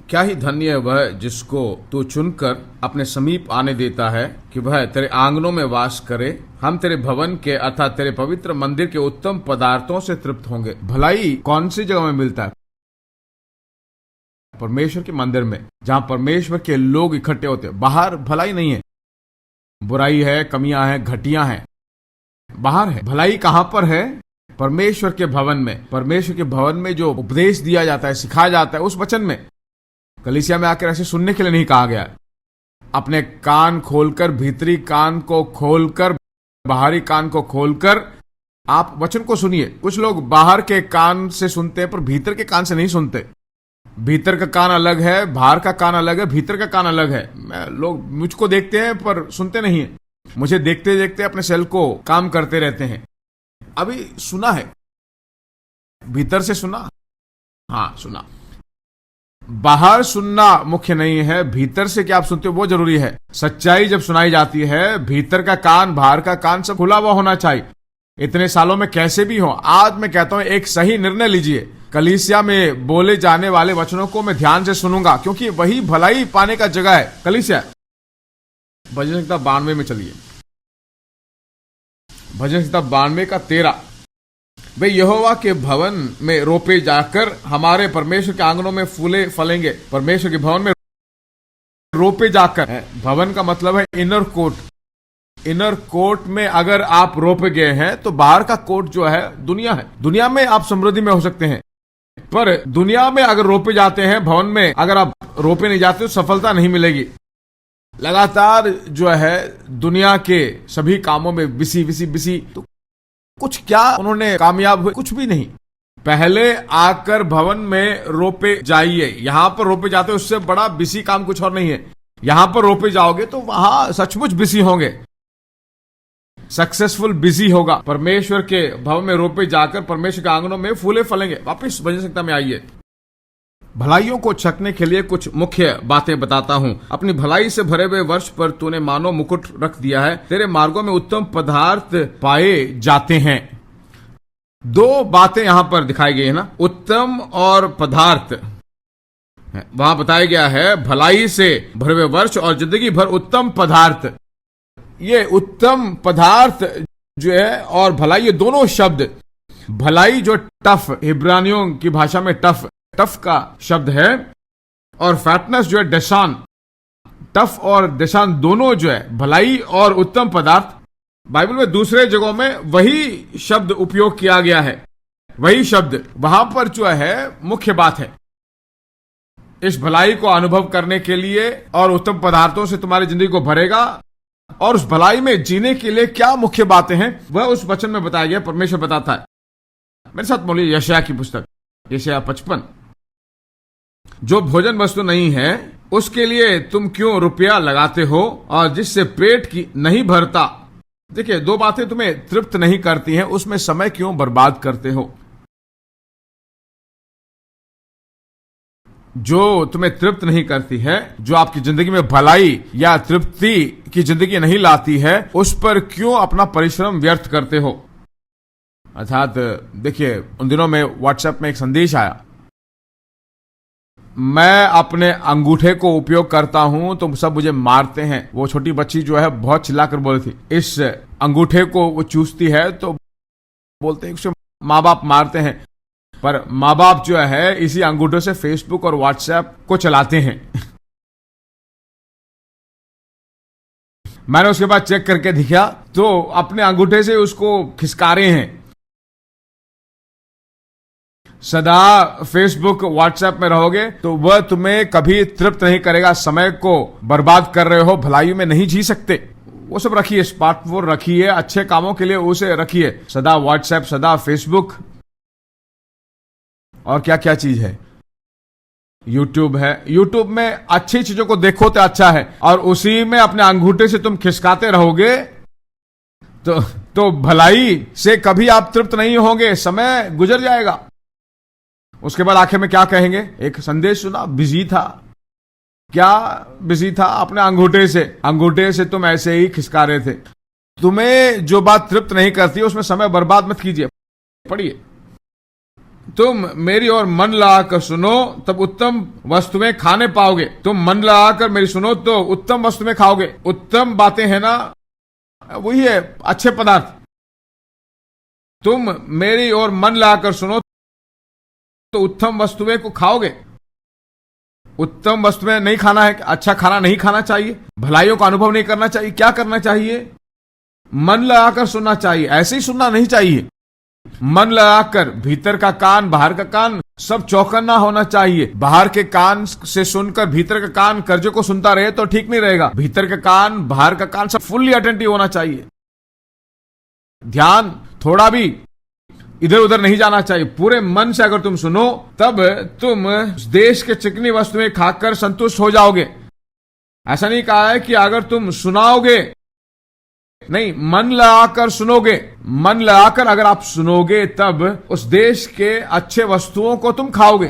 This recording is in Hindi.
क्या ही धन्य है वह जिसको तू चुनकर अपने समीप आने देता है कि वह तेरे आंगनों में वास करे। हम तेरे भवन के अर्थात तेरे पवित्र मंदिर के उत्तम पदार्थों से तृप्त होंगे। भलाई कौन सी जगह में मिलता है? परमेश्वर के मंदिर में, जहां परमेश्वर के लोग इकट्ठे होते हैं। बाहर भलाई नहीं है, बुराई है, कमियां हैं, घटियां हैं, बाहर है। भलाई कहां पर है? परमेश्वर के भवन में। परमेश्वर के भवन में जो उपदेश दिया जाता है, सिखाया जाता है, उस वचन में। कलीसिया में आकर ऐसे सुनने के लिए नहीं कहा गया। अपने कान खोलकर, भीतरी कान को खोलकर, बाहरी कान को खोलकर आप वचन को सुनिए। कुछ लोग बाहर के कान से सुनते हैं पर भीतर के कान से नहीं सुनते। भीतर का कान अलग है, बाहर का कान अलग है, भीतर का कान अलग है। लोग मुझको देखते हैं पर सुनते नहीं है। मुझे देखते देखते अपने सेल को काम करते रहते हैं। अभी सुना है, भीतर से सुना, हाँ सुना। बाहर सुनना मुख्य नहीं है, भीतर से क्या आप सुनते हो वो जरूरी है। सच्चाई जब सुनाई जाती है, भीतर का कान, बाहर का कान सब खुला हुआ होना चाहिए। इतने सालों में कैसे भी हो, आज मैं कहता हूं एक सही निर्णय लीजिए। कलीसिया में बोले जाने वाले वचनों को मैं ध्यान से सुनूंगा, क्योंकि वही भलाई पाने का जगह है। कलीसिया भजन संहिता 92 में चलिए, भजन संहिता 92 का 13। वे यहोवा के भवन में रोपे जाकर हमारे परमेश्वर के आंगनों में फूले फलेंगे। परमेश्वर के भवन में रोपे जाकर, भवन का मतलब है इनर कोर्ट। इनर कोर्ट में अगर आप रोपे गए हैं तो बाहर का कोर्ट जो है दुनिया है। दुनिया में आप समृद्धि में हो सकते हैं, पर दुनिया में अगर रोपे जाते हैं, भवन में अगर आप रोपे नहीं जाते तो सफलता नहीं मिलेगी। लगातार जो है दुनिया के सभी कामों में बिसी तो कुछ क्या उन्होंने कामयाब हुए? कुछ भी नहीं। पहले आकर भवन में रोपे जाइए। यहां पर रोपे जाते, उससे बड़ा बिसी काम कुछ और नहीं है। यहां पर रोपे जाओगे तो वहां सचमुच बिसी होंगे, सक्सेसफुल बिजी होगा। परमेश्वर के भवन में रोपे जाकर परमेश्वर के आंगनों में फूले फलेंगे। वापिस भजन संहिता में आइए। भलाइयों को छकने के लिए कुछ मुख्य बातें बताता हूं। अपनी भलाई से भरे हुए वर्ष पर तूने मानो मुकुट रख दिया है। तेरे मार्गों में उत्तम पदार्थ पाए जाते हैं। दो बातें यहां पर दिखाई गई है ना, उत्तम और पदार्थ। वहां बताया गया है भलाई से भरे हुए वर्ष और जिंदगी भर उत्तम पदार्थ। ये उत्तम पदार्थ जो है और भलाई, ये दोनों शब्द, भलाई जो टफ, इब्रानियों की भाषा में टफ का शब्द है, और फैटनेस जो है डेशान। टफ और डेशान दोनों जो है भलाई और उत्तम पदार्थ। बाइबल में दूसरे जगहों में वही शब्द उपयोग किया गया है। वही शब्द वहां पर जो है मुख्य बात है। इस भलाई को अनुभव करने के लिए और उत्तम पदार्थों से तुम्हारी जिंदगी को भरेगा, और उस भलाई में जीने के लिए क्या मुख्य बातें हैं वह उस वचन में बताया गया। परमेश्वर बताता है। मेरे साथ बोलिए यशायाह की पुस्तक, यशायाह 55। जो भोजन वस्तु नहीं है उसके लिए तुम क्यों रुपया लगाते हो, और जिससे पेट की नहीं भरता। देखिए, दो बातें तुम्हें तृप्त नहीं करती हैं, उसमें समय क्यों बर्बाद करते हो। जो तुम्हें तृप्त नहीं करती है, जो आपकी जिंदगी में भलाई या तृप्ति की जिंदगी नहीं लाती है, उस पर क्यों अपना परिश्रम व्यर्थ करते हो। अर्थात देखिए, उन दिनों में व्हाट्सएप में एक संदेश आया, मैं अपने अंगूठे को उपयोग करता हूं तो सब मुझे मारते हैं। वो छोटी बच्ची जो है बहुत चिल्लाकर बोली थी, इस अंगूठे को वो चूसती है तो बोलते हैं उसे माँ बाप मारते हैं, पर माँ बाप जो है इसी अंगूठे से फेसबुक और व्हाट्सएप को चलाते हैं। मैंने उसके बाद चेक करके देखा तो अपने अंगूठे से उसको खिसकारे हैं। सदा फेसबुक व्हाट्सएप में रहोगे तो वह तुम्हें कभी तृप्त नहीं करेगा। समय को बर्बाद कर रहे हो, भलाई में नहीं जी सकते। वो सब रखिए, स्मार्टफोन रखिए, अच्छे कामों के लिए उसे रखिए। सदा व्हाट्सएप, सदा फेसबुक, और क्या क्या चीज है, यूट्यूब है। यूट्यूब में अच्छी चीजों को देखो तो अच्छा है, और उसी में अपने अंगूठे से तुम खिसकाते रहोगे तो भलाई से कभी आप तृप्त नहीं होंगे। समय गुजर जाएगा। उसके बाद आखिर में क्या कहेंगे? एक संदेश सुना, बिजी था। क्या बिजी था? अपने अंगूठे से तुम ऐसे ही खिसका रहे थे। तुम्हें जो बात तृप्त नहीं करती उसमें समय बर्बाद मत कीजिए। पढ़िए तुम मेरी ओर मन लगाकर सुनो तब उत्तम वस्तुएं खाने पाओगे। तुम मन लगाकर मेरी सुनो तो उत्तम वस्तुएं खाओगे। उत्तम बातें है ना, वही है अच्छे पदार्थ। तुम मेरी ओर मन लगाकर सुनो तो उत्तम वस्तुएं को खाओगे। उत्तम वस्तुएं नहीं खाना है, अच्छा खाना नहीं खाना चाहिए, भलाइयों का अनुभव नहीं करना चाहिए। क्या करना चाहिए? मन लगाकर सुनना चाहिए। ऐसे ही सुनना नहीं चाहिए, मन लगाकर, भीतर का कान बाहर का कान सब चौकन्ना होना चाहिए। बाहर के कान से सुनकर भीतर का कान कर्जे को सुनता रहे तो ठीक नहीं रहेगा। भीतर का कान बाहर का कान सब फुल्ली अटेंटिव होना चाहिए। ध्यान थोड़ा भी इधर उधर नहीं जाना चाहिए। पूरे मन से अगर तुम सुनो तब तुम देश के चिकनी वस्तुएं खाकर संतुष्ट हो जाओगे। ऐसा नहीं कहा है कि अगर तुम सुनाओगे, नहीं, मन लगाकर सुनोगे। मन लगाकर अगर आप सुनोगे तब उस देश के अच्छे वस्तुओं को तुम खाओगे।